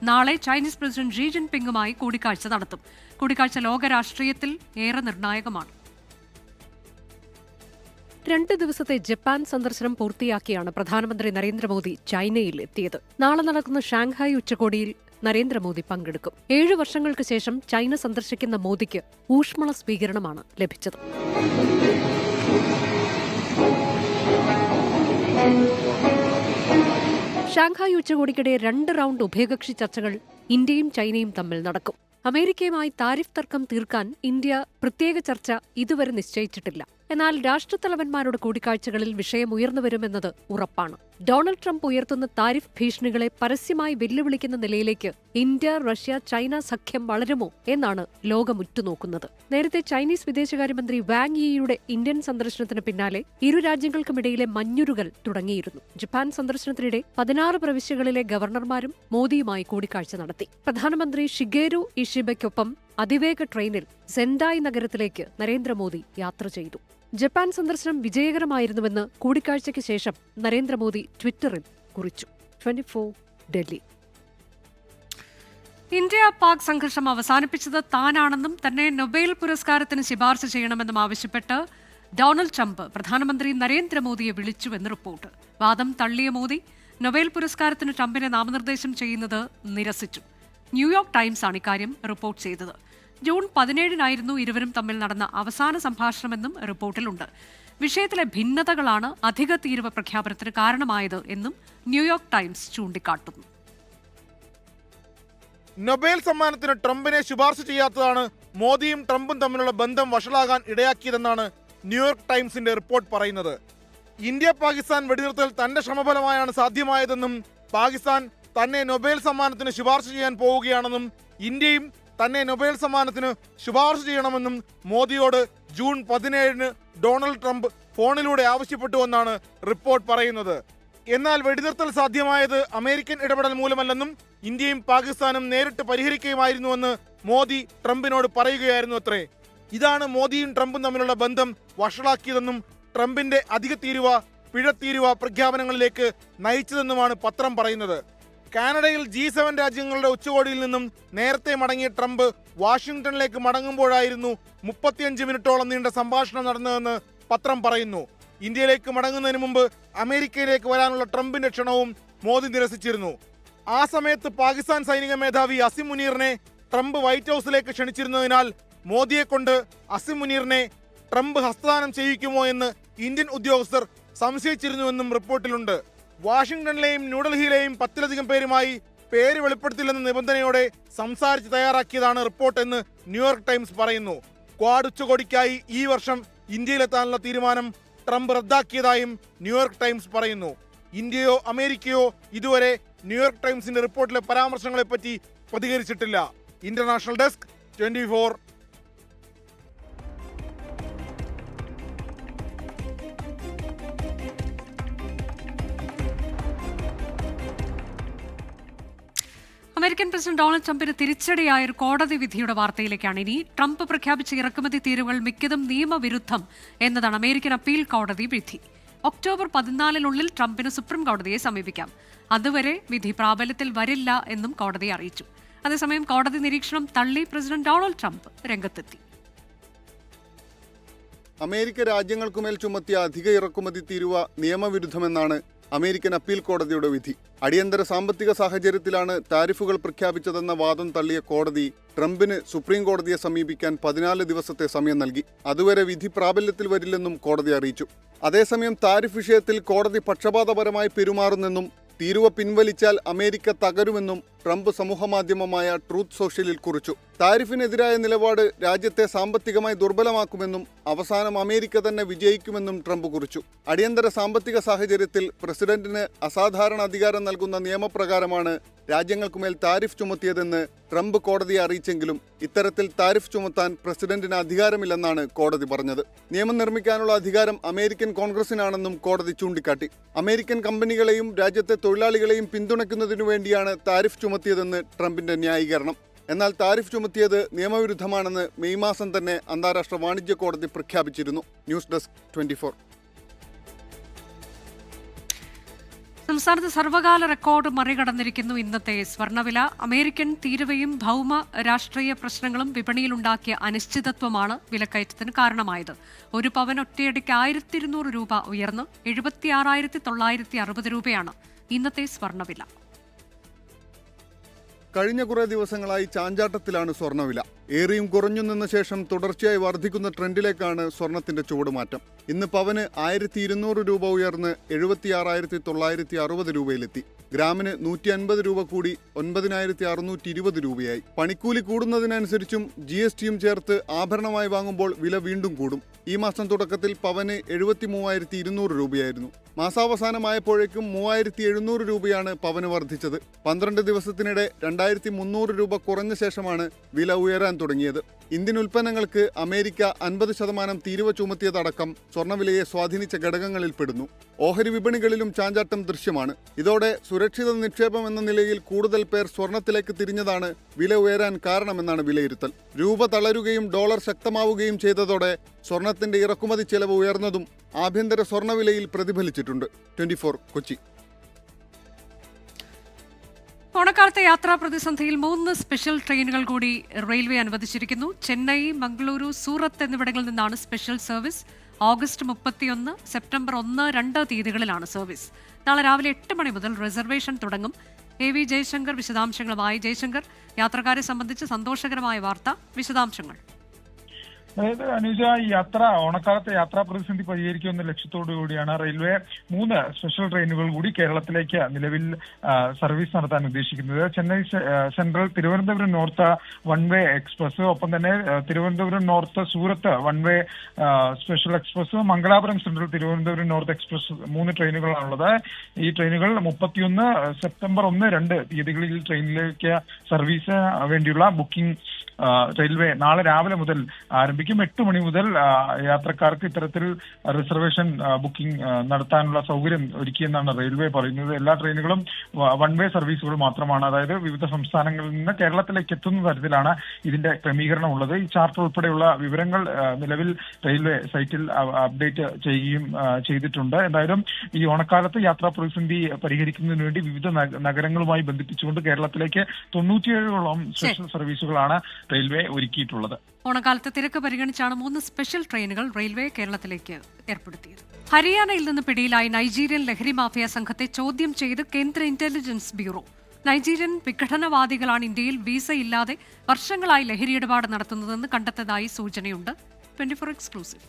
നാളെ ചൈനീസ് പ്രസിഡന്റ് ഷീ ജിൻപിങ്ങുമായി കൂടിക്കാഴ്ച നടത്തും. കൂടിക്കാഴ്ച ലോക രാഷ്ട്രീയത്തിൽ ഏറെ നിർണായകമാണ്. 2 ദിവസത്തെ ജപ്പാൻ സന്ദർശനം പൂർത്തിയാക്കിയാണ് പ്രധാനമന്ത്രി നരേന്ദ്രമോദി ചൈനയിൽ എത്തിയത്. നാളെ നടക്കുന്ന ഷാങ്ഹായ് ഉച്ചകോടിയിൽ നരേന്ദ്രമോദി പങ്കെടുക്കും. 7 വർഷങ്ങൾക്ക് ശേഷം ചൈന സന്ദർശിക്കുന്ന മോദിക്ക് ഊഷ്മള സ്വീകരണമാണ് ലഭിച്ചത്. ഷാങ്ഹായ് ഉച്ചകോടിക്കിടെ 2 റൗണ്ട് ഉഭയകക്ഷി ചർച്ചകൾ ഇന്ത്യയും ചൈനയും തമ്മിൽ നടക്കും. അമേരിക്കയുമായി താരിഫ് തർക്കം തീർക്കാൻ ഇന്ത്യ പ്രത്യേക ചർച്ച ഇതുവരെ നിശ്ചയിച്ചിട്ടില്ല. എന്നാൽ രാഷ്ട്രത്തലവന്മാരുടെ കൂടിക്കാഴ്ചകളിൽ വിഷയം ഉയർന്നുവരുമെന്നത് ഉറപ്പാണ്. ഡൊണാൾഡ് ട്രംപ് ഉയർത്തുന്ന താരിഫ് ഭീഷണികളെ പരസ്യമായി വെല്ലുവിളിക്കുന്ന നിലയിലേക്ക് ഇന്ത്യ, റഷ്യ, ചൈന സഖ്യം വളരുമോ എന്നാണ് ലോകം ഉറ്റുനോക്കുന്നത്. നേരത്തെ ചൈനീസ് വിദേശകാര്യമന്ത്രി വാങ് യിയുടെ ഇന്ത്യൻ സന്ദർശനത്തിന് പിന്നാലെ ഇരു രാജ്യങ്ങൾക്കുമിടയിലെ മഞ്ഞുരുകൽ തുടങ്ങിയിരുന്നു. ജപ്പാൻ സന്ദർശനത്തിനിടെ 16 പ്രവിശ്യകളിലെ ഗവർണർമാരും മോദിയുമായി കൂടിക്കാഴ്ച നടത്തി. പ്രധാനമന്ത്രി ഷിഗേരു ഇഷിബയ്ക്കൊപ്പം അതിവേഗ ട്രെയിനിൽ സെൻഡായ് നഗരത്തിലേക്ക് നരേന്ദ്രമോദി യാത്ര ചെയ്തു. ജപ്പാൻ സന്ദർശനം വിജയകരമായിരുന്നുവെന്ന് കൂടിക്കാഴ്ചയ്ക്ക് ശേഷം നരേന്ദ്രമോദി ട്വിറ്ററിൽ കുറിച്ചു. 24 ഡൽഹി. ഇന്ത്യ പാക് സംഘർഷം അവസാനിപ്പിച്ചത് താനാണെന്നും തന്നെ നൊബേൽ പുരസ്കാരത്തിന് ശുപാർശ ചെയ്യണമെന്നും ആവശ്യപ്പെട്ട് ഡൊണാൾഡ് ട്രംപ് പ്രധാനമന്ത്രി നരേന്ദ്രമോദിയെ വിളിച്ചുവെന്ന് റിപ്പോർട്ട്. വാദം തള്ളിയ മോദി നൊബേൽ പുരസ്കാരത്തിന് ട്രംപിനെ നാമനിർദ്ദേശം ചെയ്യുന്നത് നിരസിച്ചു. ന്യൂയോർക്ക് ടൈംസാണ് ഇക്കാര്യം റിപ്പോർട്ട് ചെയ്തത്. ജൂൺ 17-നായിരുന്നു ഇരുവരും തമ്മിൽ നടന്ന അവസാന സംഭാഷണമെന്നും റിപ്പോർട്ടിലുണ്ട്. വിഷയത്തിലെ ഭിന്നതകളാണ് അധിക തീരുവ പ്രഖ്യാപനത്തിന് കാരണമായത് എന്നും ന്യൂയോർക്ക് ടൈംസ് ചൂണ്ടിക്കാട്ടുന്നു. നൊബേൽ സമ്മാനത്തിന് ട്രംപിനെ ശുപാർശ ചെയ്യാത്തതാണ് മോദിയും ട്രംപും തമ്മിലുള്ള ബന്ധം വഷളാകാൻ ഇടയാക്കിയതെന്നാണ് ന്യൂയോർക്ക് ടൈംസിന്റെ റിപ്പോർട്ട് പറയുന്നത്. ഇന്ത്യ പാകിസ്ഥാൻ വെടിനിർത്തൽ തന്റെ ശ്രമഫലമായാണ് സാധ്യമായതെന്നും പാകിസ്ഥാൻ തന്നെ നൊബേൽ സമ്മാനത്തിന് ശുപാർശ ചെയ്യാൻ പോവുകയാണെന്നും ഇന്ത്യയും തന്നെ നൊബേൽ സമ്മാനത്തിന് ശുപാർശ ചെയ്യണമെന്നും മോദിയോട് ജൂൺ 17-ന് ഡൊണാൾഡ് ട്രംപ് ഫോണിലൂടെ ആവശ്യപ്പെട്ടുവെന്നാണ് റിപ്പോർട്ട് പറയുന്നത്. എന്നാൽ വെടിനിർത്തൽ സാധ്യമായത് അമേരിക്കൻ ഇടപെടൽ മൂലമല്ലെന്നും ഇന്ത്യയും പാകിസ്ഥാനും നേരിട്ട് പരിഹരിക്കുകയുമായിരുന്നുവെന്ന് മോദി ട്രംപിനോട് പറയുകയായിരുന്നു അത്രേ. ഇതാണ് മോദിയും ട്രംപും തമ്മിലുള്ള ബന്ധം വഷളാക്കിയതെന്നും ട്രംപിന്റെ അധിക തീരുവ, പിഴത്തീരുവ പ്രഖ്യാപനങ്ങളിലേക്ക് നയിച്ചതെന്നുമാണ് പത്രം പറയുന്നത്. കാനഡയിൽ G7 രാജ്യങ്ങളുടെ ഉച്ചകോടിയിൽ നിന്നും നേരത്തെ മടങ്ങിയ ട്രംപ് വാഷിംഗ്ടണിലേക്ക് മടങ്ങുമ്പോഴായിരുന്നു 35 മിനിറ്റോളം നീണ്ട സംഭാഷണം നടന്നതെന്ന് പത്രം പറയുന്നു. ഇന്ത്യയിലേക്ക് മടങ്ങുന്നതിന് മുമ്പ് അമേരിക്കയിലേക്ക് വരാനുള്ള ട്രംപിന്റെ ക്ഷണവും മോദി നിരസിച്ചിരുന്നു. ആ സമയത്ത് പാകിസ്ഥാൻ സൈനിക മേധാവി അസിം മുനീറിനെ ട്രംപ് വൈറ്റ് ഹൗസിലേക്ക് ക്ഷണിച്ചിരുന്നതിനാൽ മോദിയെ കൊണ്ട് അസിം മുനീറിനെ ട്രംപ് ഹസ്തദാനം ചെയ്യിക്കുമോ എന്ന് ഇന്ത്യൻ ഉദ്യോഗസ്ഥർ സംശയിച്ചിരുന്നുവെന്നും റിപ്പോർട്ടിലുണ്ട്. വാഷിംഗ്ടണിലെയും ന്യൂഡൽഹിയിലെയും 10-ലധികം പേരുമായി പേര് വെളിപ്പെടുത്തില്ലെന്ന നിബന്ധനയോടെ സംസാരിച്ച് തയ്യാറാക്കിയതാണ് റിപ്പോർട്ട് എന്ന് ന്യൂയോർക്ക് ടൈംസ് പറയുന്നു. ക്വാഡ് ഉച്ചകോടിക്കായി ഈ വർഷം ഇന്ത്യയിലെത്താനുള്ള തീരുമാനം ട്രംപ് റദ്ദാക്കിയതായും ന്യൂയോർക്ക് ടൈംസ് പറയുന്നു. ഇന്ത്യയോ അമേരിക്കയോ ഇതുവരെ ന്യൂയോർക്ക് ടൈംസിന്റെ റിപ്പോർട്ടിലെ പരാമർശങ്ങളെപ്പറ്റി പ്രതികരിച്ചിട്ടില്ല. International desk 24. American president Donald ട്രംപിന് തിരിച്ചടിയായ ഒരു കോടതി വിധിയുടെ വാർത്തയിലേക്കാണ് ഇനി. ട്രംപ് പ്രഖ്യാപിച്ച ഇറക്കുമതി തീരുവകൾ മിക്കതും നിയമവിരുദ്ധം എന്നതാണ് അമേരിക്കൻ അപ്പീൽ കോടതി വിധി. ഒക്ടോബർ 14 ട്രംപിന് സുപ്രീം കോടതിയെ സമീപിക്കാം. അതുവരെ വിധി പ്രാബല്യത്തിൽ വരില്ല എന്നും കോടതി അറിയിച്ചു. അതേസമയം കോടതി നിരീക്ഷണം തള്ളി പ്രസിഡന്റ് ഡൊണാൾഡ് ട്രംപ് രംഗത്തെത്തി. അമേരിക്ക രാജ്യങ്ങൾക്കുമേൽ ചുമത്തിയ അധിക ഇറക്കുമതി തീരുവ നിയമവിരുദ്ധമെന്നാണ് അമേരിക്കൻ അപ്പീൽ കോടതിയുടെ വിധി. അടിയന്തര സാമ്പത്തിക സാഹചര്യത്തിലാണ് താരിഫുകൾ പ്രഖ്യാപിച്ചതെന്ന വാദം തള്ളിയ കോടതി ട്രംപിന് സുപ്രീം കോടതിയെ സമീപിക്കാൻ 14 ദിവസത്തെ സമയം നൽകി. അതുവരെ വിധി പ്രാബല്യത്തിൽ വരില്ലെന്നും കോടതി അറിയിച്ചു. അതേസമയം താരിഫ് വിഷയത്തിൽ കോടതി പക്ഷപാതപരമായി പെരുമാറുന്നെന്നും തീരുവ പിൻവലിച്ചാൽ അമേരിക്ക തകരുമെന്നും ട്രംപ് സമൂഹമാധ്യമമായ ട്രൂത്ത് സോഷ്യലിൽ കുറിച്ചു. താരിഫിനെതിരായ നിലപാട് രാജ്യത്തെ സാമ്പത്തികമായി ദുർബലമാക്കുമെന്നും അവസാനം അമേരിക്ക തന്നെ വിജയിക്കുമെന്നും ട്രംപ് കുറിച്ചു. അടിയന്തര സാമ്പത്തിക സാഹചര്യത്തിൽ പ്രസിഡന്റിന് അസാധാരണ അധികാരം നൽകുന്ന നിയമപ്രകാരമാണ് രാജ്യങ്ങൾക്കുമേൽ താരിഫ് ചുമത്തിയതെന്ന് ട്രംപ് കോടതിയെ അറിയിച്ചെങ്കിലും ഇത്തരത്തിൽ താരിഫ് ചുമത്താൻ പ്രസിഡന്റിന് അധികാരമില്ലെന്നാണ് കോടതി പറഞ്ഞത്. നിയമം നിർമ്മിക്കാനുള്ള അധികാരം അമേരിക്കൻ കോൺഗ്രസിനാണെന്നും കോടതി ചൂണ്ടിക്കാട്ടി. അമേരിക്കൻ കമ്പനികളെയും രാജ്യത്തെ തൊഴിലാളികളെയും പിന്തുണയ്ക്കുന്നതിനു വേണ്ടിയാണ് താരിഫ് ചുമത്തിയതെന്ന് ട്രംപിന്റെ ന്യായീകരണം. എന്നാൽ താരിഫ് ചുമത്തിയത് നിയമവിരുദ്ധമാണെന്ന് മെയ് മാസം തന്നെ അന്താരാഷ്ട്ര വാണിജ്യ കോടതി പ്രഖ്യാപിച്ചിരുന്നു. News desk 24. സംസ്ഥാനത്ത് സർവകാല റെക്കോർഡ് മറികടന്നിരിക്കുന്നു ഇന്നത്തെ സ്വർണ്ണവില. അമേരിക്കൻ തീരുവയും ഭൗമ രാഷ്ട്രീയ പ്രശ്നങ്ങളും വിപണിയിലുണ്ടാക്കിയ അനിശ്ചിതത്വമാണ് വിലക്കയറ്റത്തിന് കാരണമായത്. ഒരു പവൻ ഒറ്റയടിക്ക് 1200 രൂപ ഉയർന്ന് 76,960 രൂപയാണ് ഇന്നത്തെ സ്വർണ്ണവില. കഴിഞ്ഞ കുറേ ദിവസങ്ങളായി ചാഞ്ചാട്ടത്തിലാണ് സ്വർണ്ണവില. ഏറിയും കുറഞ്ഞു നിന്ന ശേഷം തുടർച്ചയായി വർദ്ധിക്കുന്ന ട്രെൻഡിലേക്കാണ് സ്വർണത്തിന്റെ ചുവടുമാറ്റം. ഇന്ന് പവന് 1200 രൂപ ഉയർന്ന് 76,960 രൂപയിലെത്തി. ഗ്രാമിന് 150 രൂപ കൂടി 9,620 രൂപയായി. പണിക്കൂലി കൂടുന്നതിനനുസരിച്ചും GSTയും ചേർത്ത് ആഭരണമായി വാങ്ങുമ്പോൾ വില വീണ്ടും കൂടും. ഈ മാസം തുടക്കത്തിൽ പവന് 73,200 രൂപയായിരുന്നു. മാസാവസാനമായപ്പോഴേക്കും 3,700 രൂപയാണ് പവന് വർദ്ധിച്ചത്. 12 ദിവസത്തിനിടെ 2,300 രൂപ കുറഞ്ഞ ശേഷമാണ് വില ഉയരാൻ തുടങ്ങിയത്. ഇന്ത്യൻ ഉൽപ്പന്നങ്ങൾക്ക് അമേരിക്ക 50% തീരുവ ചുമത്തിയതടക്കം സ്വർണ്ണവിലയെ സ്വാധീനിച്ച ഘടകങ്ങളിൽ പെടുന്നു. ഓഹരി വിപണികളിലും ചാഞ്ചാട്ടം ദൃശ്യമാണ്. ഇതോടെ സുരക്ഷിത നിക്ഷേപം എന്ന നിലയിൽ കൂടുതൽ പേർ സ്വർണത്തിലേക്ക് തിരിഞ്ഞതാണ് വില ഉയരാൻ കാരണമെന്നാണ് വിലയിരുത്തൽ. രൂപ തളരുകയും ഡോളർ ശക്തമാവുകയും ചെയ്തതോടെ സ്വർണത്തിന്റെ ഇറക്കുമതി ചെലവ് ഉയർന്നതും ആഭ്യന്തര സ്വർണ്ണവിലയിൽ പ്രതിഫലിച്ചിട്ടുണ്ട്. 24 കൊച്ചി. ഓണക്കാലത്തെ യാത്രാ പ്രതിസന്ധിയിൽ 3 സ്പെഷ്യൽ ട്രെയിനുകൾ കൂടി റെയിൽവേ അനുവദിച്ചിരിക്കുന്നു. ചെന്നൈ, മംഗളൂരു, സൂറത്ത് എന്നിവിടങ്ങളിൽ നിന്നാണ് സ്പെഷ്യൽ സർവീസ്. ഓഗസ്റ്റ് 31, സെപ്റ്റംബർ 1, 2 തീയതികളിലാണ് സർവീസ്. നാളെ രാവിലെ 8 മണി മുതൽ റിസർവേഷൻ തുടങ്ങും. AV ജയശങ്കർ വിശദാംശങ്ങളുമായി. ജയശങ്കർ, യാത്രക്കാരെ സംബന്ധിച്ച് സന്തോഷകരമായ വാർത്ത, വിശദാംശങ്ങൾ. അതായത് അനുജ, ഈ ഓണക്കാലത്തെ യാത്രാ പ്രതിസന്ധി പരിഹരിക്കുമെന്ന ലക്ഷ്യത്തോടു കൂടിയാണ് റെയിൽവേ 3 സ്പെഷ്യൽ ട്രെയിനുകൾ കൂടി കേരളത്തിലേക്ക് നിലവിൽ സർവീസ് നടത്താൻ ഉദ്ദേശിക്കുന്നത്. Chennai central Thiruvananthapuram north one way express, ഒപ്പം തന്നെ Thiruvananthapuram north Surat one way special express, Mangalapuram central Thiruvananthapuram north express 3 ട്രെയിനുകളാണുള്ളത്. ഈ ട്രെയിനുകൾ 31, സെപ്റ്റംബർ 1, 2 തീയതികളിൽ ട്രെയിനിലേക്ക് സർവീസ് വേണ്ടിയുള്ള ബുക്കിംഗ് റെയിൽവേ നാളെ രാവിലെ മുതൽ ആരംഭിക്കും. 8 മണി മുതൽ യാത്രക്കാർക്ക് ഇത്തരത്തിൽ റിസർവേഷൻ ബുക്കിംഗ് നടത്താനുള്ള സൗകര്യം ഒരുക്കിയെന്നാണ് റെയിൽവേ പറയുന്നത്. എല്ലാ ട്രെയിനുകളും വൺ വേ സർവീസുകൾ മാത്രമാണ്. അതായത് വിവിധ സംസ്ഥാനങ്ങളിൽ നിന്ന് കേരളത്തിലേക്ക് എത്തുന്ന തരത്തിലാണ് ഇതിന്റെ ക്രമീകരണം ഉള്ളത്. ഈ ചാർട്ട് ഉൾപ്പെടെയുള്ള വിവരങ്ങൾ നിലവിൽ റെയിൽവേ സൈറ്റിൽ അപ്ഡേറ്റ് ചെയ്യുകയും ചെയ്തിട്ടുണ്ട്. എന്തായാലും ഈ ഓണക്കാലത്ത് യാത്രാ പ്രതിസന്ധി പരിഹരിക്കുന്നതിന് വേണ്ടി വിവിധ നഗരങ്ങളുമായി ബന്ധിപ്പിച്ചുകൊണ്ട് കേരളത്തിലേക്ക് 97ഓളം സ്പെഷ്യൽ സർവീസുകളാണ് റെയിൽവേ ഒരുക്കിയിട്ടുള്ളത്. ഓണക്കാലത്തെ തിരക്ക് പരിഗണിച്ചാണ് 3 സ്പെഷ്യൽ ട്രെയിനുകൾ റെയിൽവേ കേരളത്തിലേക്ക് ഏർപ്പെടുത്തിയത്. ഹരിയാനയിൽ നിന്ന് പിടിയിലായ നൈജീരിയൻ ലഹരി മാഫിയ സംഘത്തെ ചോദ്യം ചെയ്ത് കേന്ദ്ര ഇന്റലിജൻസ് ബ്യൂറോ. നൈജീരിയൻ വിഘടനവാദികളാണ് ഇന്ത്യയിൽ വിസ ഇല്ലാതെ വർഷങ്ങളായി ലഹരി ഇടപാട് നടത്തുന്നതെന്ന് കണ്ടെത്തതായി സൂചനയുണ്ട്. 24 എക്സ്ക്ലൂസീവ്.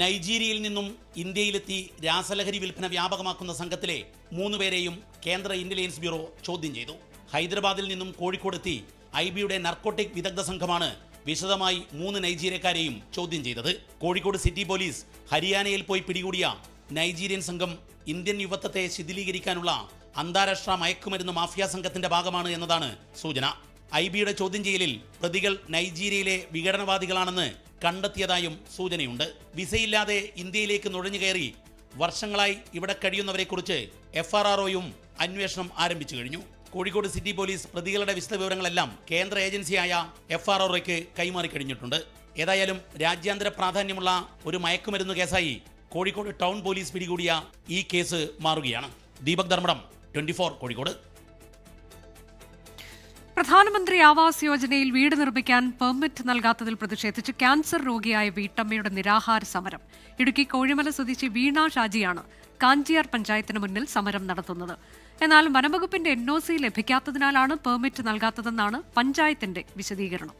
നൈജീരിയയിൽ നിന്നും ഇന്ത്യയിലെത്തി രാസലഹരി വിൽപ്പന വ്യാപകമാക്കുന്ന സംഘത്തിലെ 3 പേരെയും കേന്ദ്ര ഇന്റലിജൻസ് ബ്യൂറോ ചോദ്യം ചെയ്തു. ഹൈദരാബാദിൽ നിന്നും കോഴിക്കോടെത്തി IBയുടെ നർക്കോട്ടിക് വിദഗ്ധ സംഘമാണ് വിശദമായി 3 നൈജീരിയക്കാരെയും ചോദ്യം ചെയ്തത്. കോഴിക്കോട് സിറ്റി പോലീസ് ഹരിയാനയിൽ പോയി പിടികൂടിയ നൈജീരിയൻ സംഘം ഇന്ത്യൻ യുവത്വത്തെ ശിഥിലീകരിക്കാനുള്ള അന്താരാഷ്ട്ര മയക്കുമരുന്ന് മാഫിയ സംഘത്തിന്റെ ഭാഗമാണ് എന്നതാണ് സൂചന. IBയുടെ ചോദ്യം ചെയ്യലിൽ പ്രതികൾ നൈജീരിയയിലെ വിഘടനവാദികളാണെന്ന് കണ്ടെത്തിയതായും സൂചനയുണ്ട്. വിസയില്ലാതെ ഇന്ത്യയിലേക്ക് നുഴഞ്ഞു കയറി വർഷങ്ങളായി ഇവിടെ കഴിയുന്നവരെക്കുറിച്ച് FRROയും അന്വേഷണം ആരംഭിച്ചു കഴിഞ്ഞു. കോഴിക്കോട് സിറ്റി പോലീസ് പ്രതികളുടെ വിശദവിവരങ്ങളെല്ലാം കേന്ദ്ര ഏജൻസിയായ FROയ്ക്ക് കൈമാറി കഴിഞ്ഞിട്ടുണ്ട്. ഏതായാലും രാജ്യാന്തര പ്രാധാന്യമുള്ള ഒരു മയക്കുമരുന്ന് കേസായി കോഴിക്കോട് ടൗൺ പോലീസ് പിടികൂടിയ ഈ കേസ് മാറുകയാണ്. ദീപക് ധർമ്മടം, 24 കോഴിക്കോട്. പ്രധാനമന്ത്രി ആവാസ് യോജനയിൽ വീട് നിർമ്മിക്കാൻ പെർമിറ്റ് നൽകാത്തതിൽ പ്രതിഷേധിച്ച് ക്യാൻസർ രോഗിയായ വീട്ടമ്മയുടെ നിരാഹാര സമരം. ഇടുക്കി കോഴിമല സ്വദേശി വീണ ഷാജിയാണ് കാഞ്ചിയാർ പഞ്ചായത്തിന് മുന്നിൽ സമരം നടത്തുന്നത്. എന്നാൽ വനംവകുപ്പിന്റെ NOC ലഭിക്കാത്തതിനാലാണ് പെർമിറ്റ് നൽകാത്തതെന്നാണ് പഞ്ചായത്തിന്റെ വിശദീകരണം.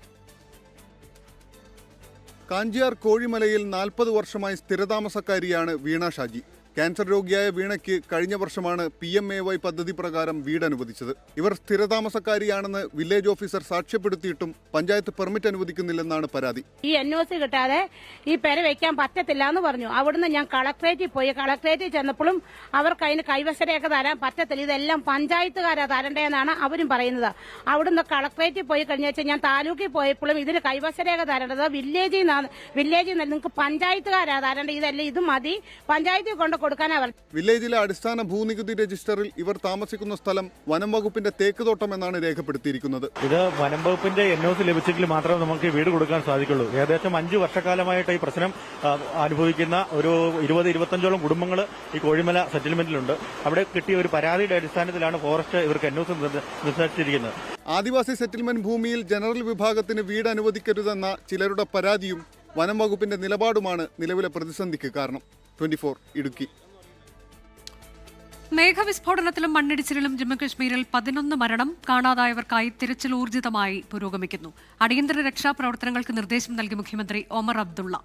കാഞ്ചിയാർ കോഴിമലയിൽ 40 വർഷമായി സ്ഥിരതാമസക്കാരിയാണ് വീണ ഷാജി. ക്യാൻസർ രോഗിയായ വീണയ്ക്ക് കഴിഞ്ഞ വർഷമാണ് PMAY പദ്ധതി പ്രകാരം വീട് അനുവദിച്ചത്. ഇവർ സ്ഥിരതാമസക്കാരിയാണെന്ന് വില്ലേജ് ഓഫീസർ സാക്ഷ്യപ്പെടുത്തിയിട്ടും പഞ്ചായത്ത് പെർമിറ്റ് അനുവദിക്കുന്നില്ലെന്നാണ് പരാതി. ഈ NOC കിട്ടാതെ ഈ പെര വെക്കാൻ പറ്റത്തില്ല എന്ന് പറഞ്ഞു. അവിടുന്ന് ഞാൻ കളക്ടറേറ്റിൽ പോയി. കളക്ടറേറ്റിൽ ചെന്നപ്പോഴും അവർക്ക് അതിന് കൈവശരേഖ തരാൻ പറ്റത്തില്ല, ഇതെല്ലാം പഞ്ചായത്തുകാരാ തരണ്ടേന്നാണ് അവരും പറയുന്നത്. അവിടുന്ന് കളക്ടറേറ്റിൽ പോയി കഴിഞ്ഞാൽ ഞാൻ താലൂക്കിൽ പോയപ്പോഴും ഇതിന് കൈവശരേഖ തരേണ്ടത് വില്ലേജിൽ നിങ്ങൾക്ക് പഞ്ചായത്തുകാരാ തരേണ്ടത്, ഇതല്ല ഇത് മതി, പഞ്ചായത്തിൽ കൊണ്ട് കൊടുക്കാനാ. വില്ലേജിലെ അടിസ്ഥാന ഭൂനികുതി രജിസ്റ്ററിൽ ഇവർ താമസിക്കുന്ന സ്ഥലം വനം വകുപ്പിന്റെ തേക്കുതോട്ടം എന്നാണ് രേഖപ്പെടുത്തിയിരിക്കുന്നത്. ഇത് വനം വകുപ്പിന്റെ NOC ലഭിച്ചെങ്കിൽ മാത്രമേ നമുക്ക് വീട് കൊടുക്കാൻ സാധിക്കുള്ളൂ. ഏകദേശം 5 വർഷക്കാലമായിട്ട് ഈ പ്രശ്നം അനുഭവിക്കുന്ന ഒരു 20-25ഓളം കുടുംബങ്ങൾ ഈ കോഴിമല സെറ്റിൽമെന്റിലുണ്ട്. അവിടെ കിട്ടിയ ഒരു പരാതിയുടെ അടിസ്ഥാനത്തിലാണ് ഫോറസ്റ്റ് ഇവർക്ക് NOC നിർദ്ദേശിച്ചിരിക്കുന്നത്. ആദിവാസി സെറ്റിൽമെന്റ് ഭൂമിയിൽ ജനറൽ വിഭാഗത്തിന് വീട് അനുവദിക്കരുതെന്ന ചിലരുടെ പരാതിയും വനം വകുപ്പിന്റെ നിലപാടുമാണ് നിലവിലെ പ്രതിസന്ധിക്ക് കാരണം. 24 ഇടുക്കി. മേഘവിസ്ഫോടനത്തിലും മണ്ണിടിച്ചിലിലും ജമ്മുകശ്മീരിൽ 11 മരണം. കാണാതായവർക്കായി തിരച്ചിൽ ഊർജിതമായി പുരോഗമിക്കുന്നു. അടിയന്തര രക്ഷാപ്രവർത്തനങ്ങൾക്ക് നിർദ്ദേശം നൽകി മുഖ്യമന്ത്രി ഒമർ അബ്ദുള്ള.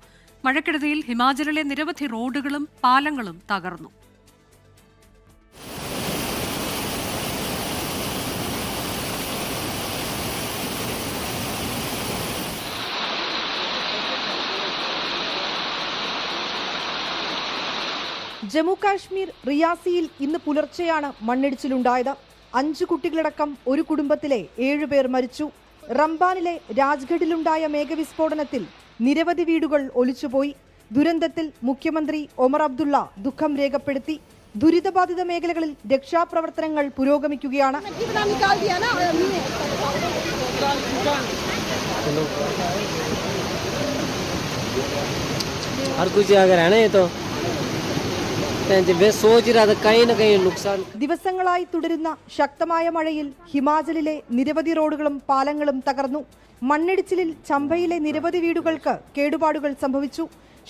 മഴക്കെടുതിയിൽ ഹിമാചലിലെ നിരവധി റോഡുകളും പാലങ്ങളും തകർന്നു. ജമ്മു കാശ്മീർ റിയാസിയിൽ ഇന്ന് പുലർച്ചെയാണ് മണ്ണിടിച്ചിലുണ്ടായത്. 5 കുട്ടികളടക്കം ഒരു കുടുംബത്തിലെ 7 പേർ മരിച്ചു. റംബാനിലെ രാജ്ഗഡിലുണ്ടായ മേഘവിസ്ഫോടനത്തിൽ നിരവധി വീടുകൾ ഒലിച്ചുപോയി. ദുരന്തത്തിൽ മുഖ്യമന്ത്രി ഒമർ അബ്ദുള്ള ദുഃഖം രേഖപ്പെടുത്തി. ദുരിതബാധിത മേഖലകളിൽ രക്ഷാപ്രവർത്തനങ്ങൾ പുരോഗമിക്കുകയാണ്. ദിവസങ്ങളായി തുടരുന്ന ശക്തമായ മഴയിൽ ഹിമാചലിലെ നിരവധി റോഡുകളും പാലങ്ങളും തകർന്നു. മണ്ണിടിച്ചിലിൽ ചമ്പയിലെ നിരവധി വീടുകൾക്ക് കേടുപാടുകൾ സംഭവിച്ചു.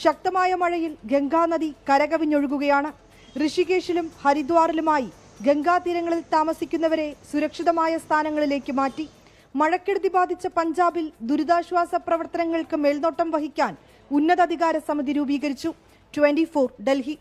ശക്തമായ മഴയിൽ ഗംഗാനദി കരകവിഞ്ഞൊഴുകുകയാണ്. ഋഷികേശിലും ഹരിദ്വാറിലുമായി ഗംഗാതീരങ്ങളിൽ താമസിക്കുന്നവരെ സുരക്ഷിതമായ സ്ഥാനങ്ങളിലേക്ക് മാറ്റി. മഴക്കെടുതി ബാധിച്ച പഞ്ചാബിൽ ദുരിതാശ്വാസ പ്രവർത്തനങ്ങൾക്ക് മേൽനോട്ടം വഹിക്കാൻ ഉന്നതാധികാര സമിതി രൂപീകരിച്ചു. 24 ഡൽഹി.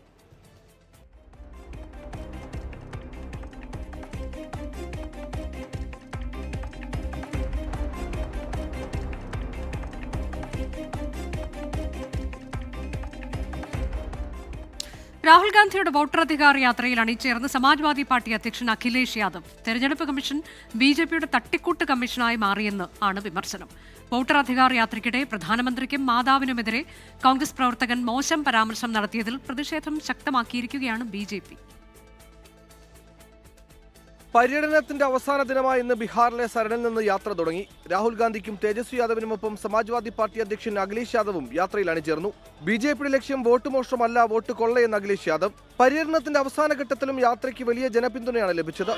രാഹുൽ ഗാന്ധിയുടെ വോട്ടറധികാർ യാത്രയിൽ അണിചേർന്ന് സമാജ്വാദി പാർട്ടി അധ്യക്ഷൻ അഖിലേഷ് യാദവ്. തെരഞ്ഞെടുപ്പ് കമ്മീഷൻ BJPയുടെ തട്ടിക്കൂട്ട് കമ്മീഷനായി മാറിയെന്ന് ആണ് വിമർശനം. വോട്ടറധികാർ യാത്രയ്ക്കിടെ പ്രധാനമന്ത്രിക്കും മാതാവിനുമെതിരെ കോൺഗ്രസ് പ്രവർത്തകൻ മോശം പരാമർശം നടത്തിയതിൽ പ്രതിഷേധം ശക്തമാക്കിയിരിക്കുകയാണ് BJP. പര്യടനത്തിന്റെ അവസാന ദിനമായ ഇന്ന് ബീഹാറിലെ സരണിൽ നിന്ന് യാത്ര തുടങ്ങി. രാഹുൽ ഗാന്ധിക്കും തേജസ്വി യാദവിനുമൊപ്പം സമാജ്വാദി പാർട്ടി അധ്യക്ഷൻ അഖിലേഷ് യാദവും യാത്രയിൽ അണിചേർന്നു. BJPയുടെ ലക്ഷ്യം വോട്ട് മോഷണമല്ല, വോട്ട് കൊള്ളയെന്ന് അഖിലേഷ് യാദവ്. പര്യടനത്തിന്റെ അവസാന ഘട്ടത്തിലും യാത്രയ്ക്ക് വലിയ ജനപിന്തുണയാണ് ലഭിച്ചത്.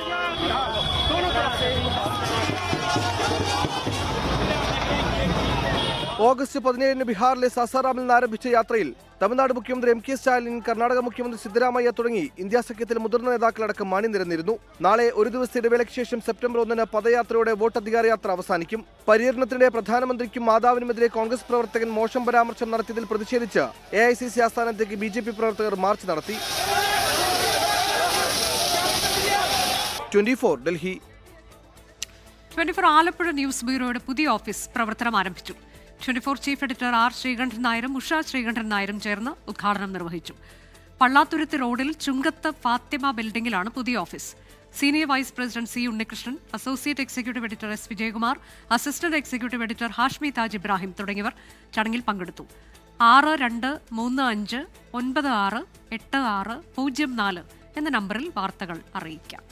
ഓഗസ്റ്റ് 17 ബീഹാറിലെ സാസാറാമിൽ നിന്ന് ആരംഭിച്ച യാത്രയിൽ തമിഴ്നാട് മുഖ്യമന്ത്രി MK സ്റ്റാലിൻ, കർണാടക മുഖ്യമന്ത്രി സിദ്ധരാമയ്യ തുടങ്ങി ഇന്ത്യ സഖ്യത്തിലെ മുതിർന്ന നേതാക്കളടക്കം അണിനിരന്നിരുന്നു. നാളെ ഒരു ദിവസത്തെ ഇടവേളയ്ക്ക് ശേഷം സെപ്റ്റംബർ 1 പദയാത്രയോടെ വോട്ടധികാര യാത്ര അവസാനിക്കും. പര്യടനത്തിനിടെ പ്രധാനമന്ത്രിക്കും മാതാവിനുമെതിരെ കോൺഗ്രസ് പ്രവർത്തകൻ മോശം പരാമർശം നടത്തിയതിൽ പ്രതിഷേധിച്ച് AICC ആസ്ഥാനത്തേക്ക് BJP പ്രവർത്തകർ മാർച്ച് നടത്തി. 24 ഡൽഹി. 24 ആലപ്പുഴ ന്യൂസ് ബ്യൂറോയുടെ പുതിയ ഓഫീസ് പ്രവർത്തനം ആരംഭിച്ചു. 24 ചീഫ് എഡിറ്റർ R ശ്രീകണ്ഠൻ നായരും ഉഷ ശ്രീകണ്ഠൻ നായരും ചേർന്ന് ഉദ്ഘാടനം നിർവഹിച്ചു. പള്ളാത്തുരുത്ത് റോഡിൽ ചുങ്കത്ത് ഫാത്തിമ ബിൽഡിംഗിലാണ് പുതിയ office. Senior vice president C Unnikrishnan, associate executive editor S Vijayakumar, assistant executive editor Hashmi Taj Ibrahim തുടങ്ങിയവർ ചടങ്ങിൽ പങ്കെടുത്തു. 6235968604 എന്ന നമ്പറിൽ വാർത്തകൾ അറിയിക്കാം.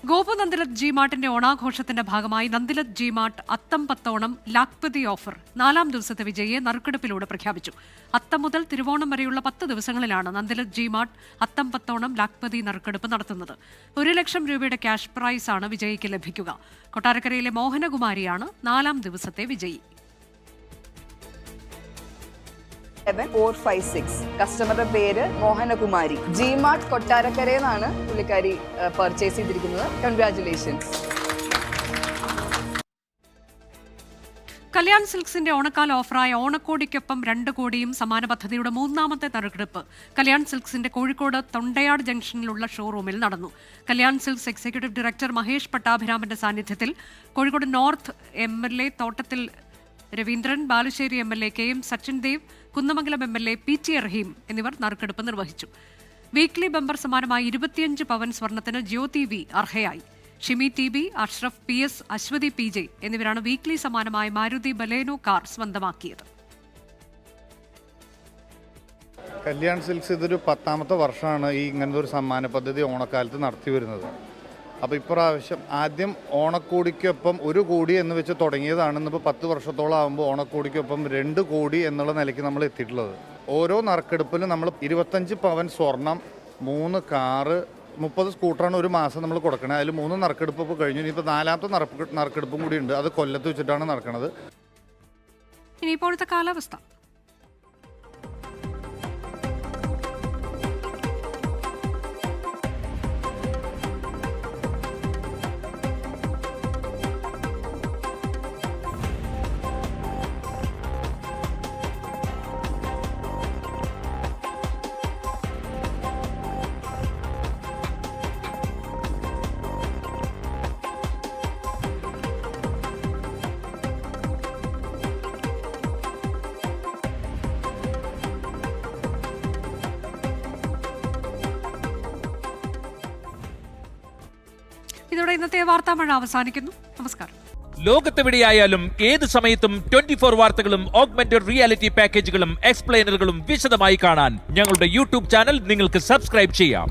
ഗോപു നന്ദിലത് ജി മാർട്ടിന്റെ ഓണാഘോഷത്തിന്റെ ഭാഗമായി Nandilath G mart Atham Pathonam Lakhpati offer 4ാം ദിവസത്തെ വിജയിയെ നറുക്കെടുപ്പിലൂടെ പ്രഖ്യാപിച്ചു. അത്തം മുതൽ തിരുവോണം വരെയുള്ള 10 ദിവസങ്ങളിലാണ് നന്ദിലത് ജി മാർട്ട് അത്തം പത്തോണം ലാക്പതി നറുക്കെടുപ്പ് നടത്തുന്നത്. 1 ലക്ഷം രൂപയുടെ ക്യാഷ് പ്രൈസാണ് വിജയിക്ക് ലഭിക്കുക. കൊട്ടാരക്കരയിലെ മോഹനകുമാരിയാണ് 4ാം ദിവസത്തെ വിജയി. 456 കസ്റ്റമറുടെ പേര് മോഹനകുമാരി. ജി മാർട്ട് കൊട്ടാരക്കരയെന്നാണ് പുള്ളിക്കാരി പർച്ചേസ് ചെയ്തിരിക്കുന്നത്. കൺഗ്രാറ്റുലേഷൻസ്. കല്യാൺ സിൽക്സിന്റെ ഓണക്കാല ഓഫറായ ഓണക്കോടിക്കൊപ്പം 2 കോടിയും സമാന പദ്ധതിയുടെ 3ാമത്തെ നറുക്കെടുപ്പ് കല്യാൺ സിൽക്സിന്റെ കോഴിക്കോട് തൊണ്ടയാട് ജംഗ്ഷനിലുള്ള ഷോറൂമിൽ നടന്നു. കല്യാൺ സിൽക്സ് എക്സിക്യൂട്ടീവ് ഡയറക്ടർ മഹേഷ് പട്ടാഭിരാമന്റെ സാന്നിധ്യത്തിൽ Kozhikode north MLA Thottathil Raveendran, Balussery MLA KM Sachin Dev, Kunnamangalam MLA PT റഹീം എന്നിവർ നറുക്കെടുപ്പ് നിർവഹിച്ചു. വീക്ക്ലി ബമ്പർ സമ്മാനമായി 25 പവൻ സ്വർണത്തിന് ജ്യോതി വി അർഹയായി. Shimi TB, Ashraf PS, Aswathi PJ എന്നിവരാണ് വീക്ക്ലി സമ്മാനമായി മാരുതി ബലേനോ കാർ സ്വന്തമാക്കിയത്. കല്യാൺ സിൽക്സ് ഇതൊരു 10ാമത്തെ വർഷമാണ് ഈ ഇങ്ങനത്തെ ഒരു സമ്മാന പദ്ധതി ഓണക്കാലത്ത് നടത്തി വരുന്നത്. അപ്പോൾ ഇപ്രാവശ്യം ആദ്യം ഓണക്കോടിക്കൊപ്പം 1 കോടി എന്ന് വെച്ച് തുടങ്ങിയതാണ്. ഇന്നിപ്പോൾ 10 വർഷത്തോളം ആകുമ്പോൾ ഓണക്കോടിക്കൊപ്പം 2 കോടി എന്നുള്ള നിലയ്ക്ക് നമ്മൾ എത്തിയിട്ടുള്ളത്. ഓരോ നറുക്കെടുപ്പിലും നമ്മൾ 25 പവൻ സ്വർണം, 3 കാറ്, 30 സ്കൂട്ടറാണ് ഒരു മാസം നമ്മൾ കൊടുക്കണത്. അതിൽ 3 നറുക്കെടുപ്പ് ഇപ്പോൾ കഴിഞ്ഞു. ഇനിയിപ്പോൾ 4ാമത്തെ നറുക്കെടുപ്പും കൂടി ഉണ്ട്. അത് കൊല്ലത്ത് വെച്ചിട്ടാണ് നടക്കുന്നത്. ഇനി ഇപ്പോഴത്തെ കാലാവസ്ഥ. ഇതോടെ ഇന്നത്തെ വാർത്താ മഴ അവസാനിക്കുന്നു. നമസ്കാരം. ലോകത്തെവിടെയായാലും ഏത് സമയത്തും 24 വാർത്തകളും ഓഗ്മെന്റഡ് റിയാലിറ്റി പാക്കേജുകളും എക്സ്പ്ലെയിനറുകളും വിശദമായി കാണാൻ ഞങ്ങളുടെ യൂട്യൂബ് ചാനൽ നിങ്ങൾക്ക് സബ്സ്ക്രൈബ് ചെയ്യാം.